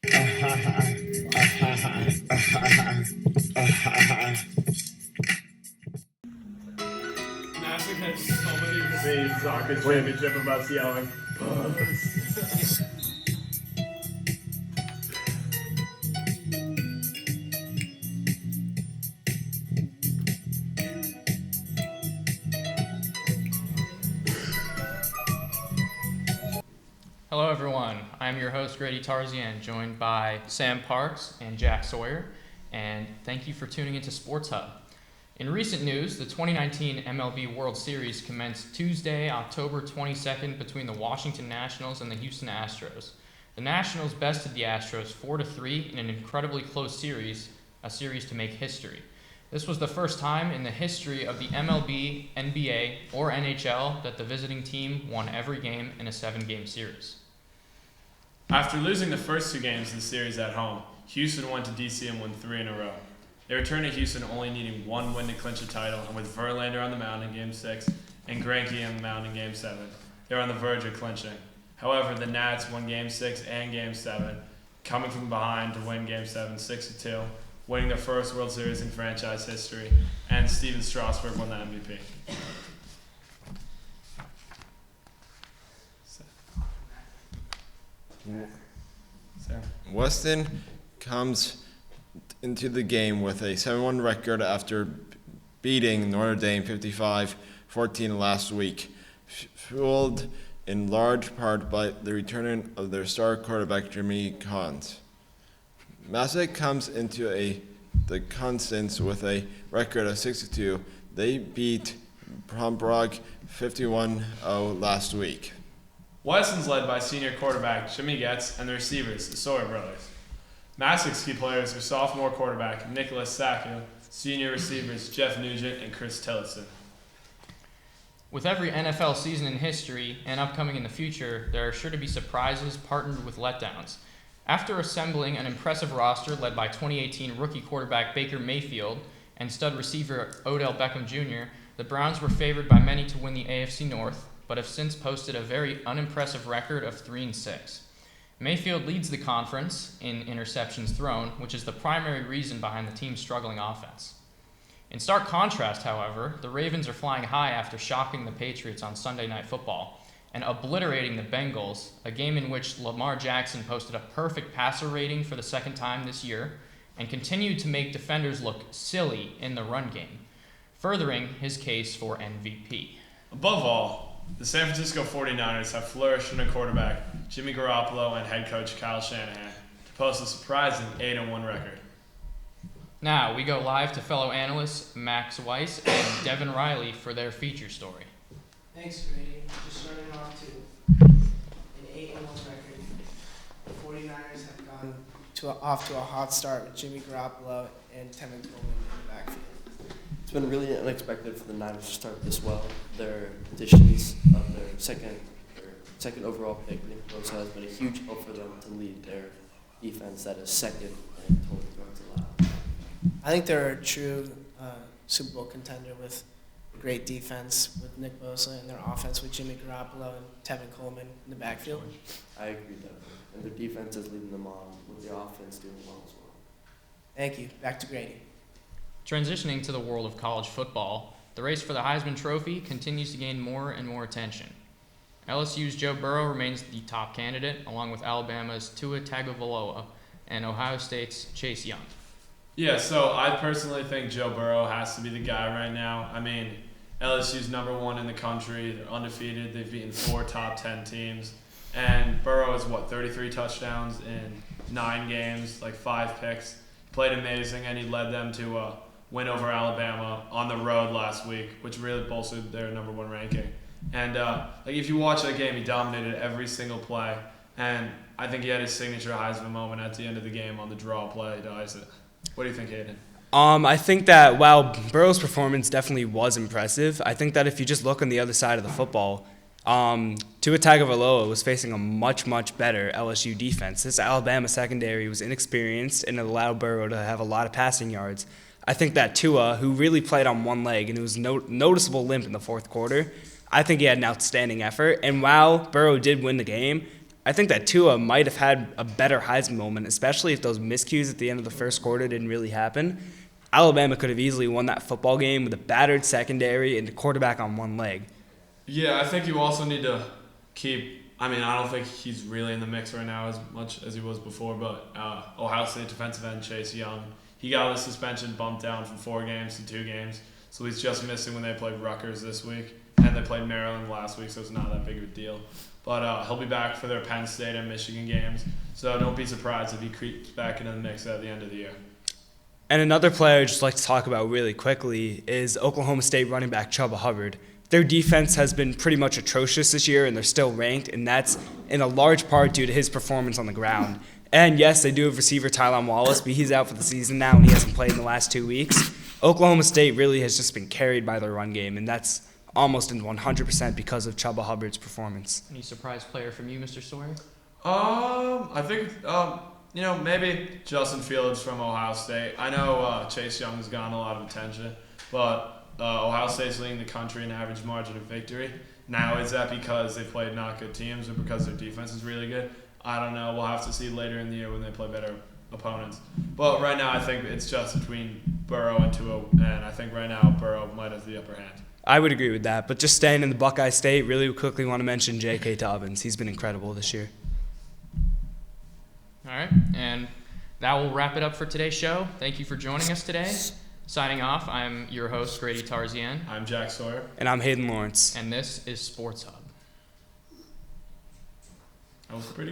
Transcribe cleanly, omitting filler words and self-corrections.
Nassik has so many The soccer championship of us yelling. Buzz. Hello, everyone. I'm your host, Grady Tarzian, joined by Sam Parks and Jack Sawyer, and thank you for tuning into Sports Hub. In recent news, the 2019 MLB World Series commenced Tuesday, October 22nd, between the Washington Nationals and the Houston Astros. The Nationals bested the Astros 4-3 in an incredibly close series, a series to make history. This was the first time in the history of the MLB, NBA, or NHL that the visiting team won every game in a 7-game series. After losing the first two games of the series at home, Houston went to DC and won 3 in a row. They returned to Houston only needing one win to clinch a title, and with Verlander on the mound in Game 6 and Greinke on the mound in Game 7, they were on the verge of clinching. However, the Nats won Game 6 and Game 7, coming from behind to win Game 7 6-2, winning their first World Series in franchise history, and Steven Strasburg won the MVP. Sarah. Weston comes into the game with a 7-1 record after beating Notre Dame 55-14 last week, fueled in large part by the return of their star quarterback Jimmy Collins. Nassik comes into the Constance with a record of 62. They beat Pembroke 51-0 last week. Weston's led by senior quarterback Jimmy Getz and the receivers, the Sawyer brothers. Massik's key players are sophomore quarterback Nicholas Saku, senior receivers Jeff Nugent and Chris Tillotson. With every NFL season in history and upcoming in the future, there are sure to be surprises partnered with letdowns. After assembling an impressive roster led by 2018 rookie quarterback Baker Mayfield and stud receiver Odell Beckham Jr., the Browns were favored by many to win the AFC North, but have since posted a very unimpressive record of 3-6. Mayfield leads the conference in interceptions thrown, which is the primary reason behind the team's struggling offense. In stark contrast, however, the Ravens are flying high after shocking the Patriots on Sunday Night Football and obliterating the Bengals, a game in which Lamar Jackson posted a perfect passer rating for the second time this year and continued to make defenders look silly in the run game, furthering his case for MVP. Above all, the San Francisco 49ers have flourished in a quarterback, Jimmy Garoppolo, and head coach Kyle Shanahan, to post a surprising 8-1 record. Now, we go live to fellow analysts Max Weiss and Devin Riley for their feature story. Thanks, Grady. Just starting off to an 8-1 record. The 49ers have gone off to a hot start with Jimmy Garoppolo and Tevin Coleman in the backfield. It's been really unexpected for the Niners to start this well. Their additions of their second overall pick, Nick Bosa, has been a huge help for them to lead their defense that is second in total yards allowed. I think they're a true Super Bowl contender with a great defense with Nick Bosa and their offense with Jimmy Garoppolo and Tevin Coleman in the backfield. I agree that. And their defense is leading them on with their offense doing well as well. Thank you. Back to Grady. Transitioning to the world of college football, the race for the Heisman Trophy continues to gain more and more attention. LSU's Joe Burrow remains the top candidate, along with Alabama's Tua Tagovailoa and Ohio State's Chase Young. Yeah, so I personally think Joe Burrow has to be the guy right now. I mean, LSU's number one in the country. They're undefeated. They've beaten 4 top 10 teams. And Burrow has, 33 touchdowns in 9 games, 5 picks. Played amazing, and he led them to a win over Alabama on the road last week, which really bolstered their number 1 ranking. And if you watch that game, he dominated every single play. And I think he had his signature Heisman moment at the end of the game on the draw play to ice it. What do you think, Hayden? I think that while Burrow's performance definitely was impressive, I think that if you just look on the other side of the football, Tua Tagovailoa was facing a much, much better LSU defense. This Alabama secondary was inexperienced and it allowed Burrow to have a lot of passing yards. I think that Tua, who really played on one leg and it was noticeable limp in the fourth quarter, I think he had an outstanding effort. And while Burrow did win the game, I think that Tua might have had a better Heisman moment, especially if those miscues at the end of the first quarter didn't really happen. Alabama could have easily won that football game with a battered secondary and a quarterback on one leg. Yeah, I think you also need to keep. I mean, I don't think he's really in the mix right now as much as he was before, but Ohio State defensive end Chase Young, he got his suspension bumped down from 4 games to 2 games, so he's just missing when they played Rutgers this week, and they played Maryland last week, so it's not that big of a deal. But he'll be back for their Penn State and Michigan games, so don't be surprised if he creeps back into the mix at the end of the year. And another player I'd just like to talk about really quickly is Oklahoma State running back Chuba Hubbard. Their defense has been pretty much atrocious this year, and they're still ranked, and that's in a large part due to his performance on the ground. And yes, they do have receiver Tylan Wallace, but he's out for the season now, and he hasn't played in the last 2 weeks. Oklahoma State really has just been carried by their run game, and that's almost in 100% because of Chuba Hubbard's performance. Any surprise player from you, Mr. Sawyer? I think maybe Justin Fields from Ohio State. I know Chase Young has gotten a lot of attention, but Ohio State's leading the country in average margin of victory. Now, is that because they played not good teams or because their defense is really good? I don't know. We'll have to see later in the year when they play better opponents. But right now, I think it's just between Burrow and Tua, and I think right now Burrow might have the upper hand. I would agree with that, but just staying in the Buckeye State, really quickly want to mention J.K. Dobbins. He's been incredible this year. All right, and that will wrap it up for today's show. Thank you for joining us today. Signing off, I'm your host, Grady Tarzian. I'm Jack Sawyer. And I'm Hayden Lawrence. And this is Sports Hub. That was pretty